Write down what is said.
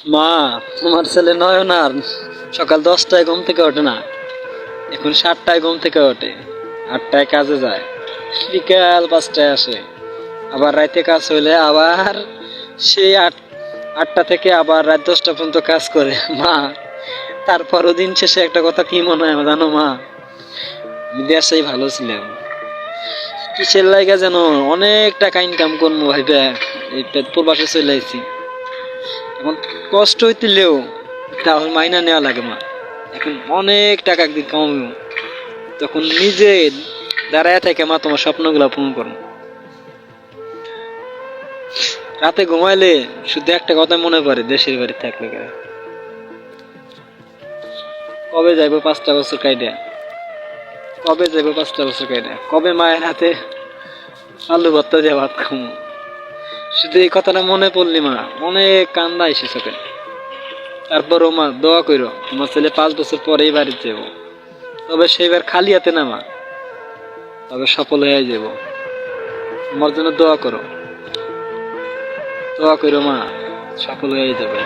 মা, তোমার ছেলে নয়ন আর সকাল 10টায় ঘুম থেকে ওঠে না, এখন 7টায় ঘুম থেকে ওঠে, 8টায় কাজে যায়, বিকাল 5টায় আসে, আবার রাতে কাজ হইলে আবার সেই 8টা থেকে আবার রাত 10টা পর্যন্ত কাজ করে। মা, তারপরও দিন শেষে একটা কথা কি মনে হয় জানো মা, আমি দেশেই ভালো ছিলাম, কিসের লাইগা যেন অনেক টাকা ইনকাম করবো ভাইবা এই প্রবাসে চলে আইছি। এখন কষ্ট হইতেলেও তাহলে মাইনা নেওয়া লাগে মা। এখন অনেক টাকা একদিন কামাবো, তখন নিজে দাঁড়ায় থেকে মা তোমার স্বপ্নগুলো পূরণ করো। রাতে ঘুমাইলে শুধু একটা কথা মনে পড়ে, দেশের বাড়ি থাকলে কবে যাইবো 5টা বছর কাইডা, কবে যাইবো 5টা বছর কাইডা, কবে মায়ের হাতে আলু ভর্তা দিয়ে ভাত খাবো। শুধু এই কথাটা মনে পড়লি মা অনেক কান্দা এসে চোখে। তারপরও মা দোয়া করো, তোমার ছেলে 5 বছর পরেই বাড়িতে যাবো, তবে সেইবার খালি হাতে না মা, তবে সফল হয়ে যাব। আমার জন্য দোয়া করো, দোয়া করো মা, সফল হয়ে যাবে।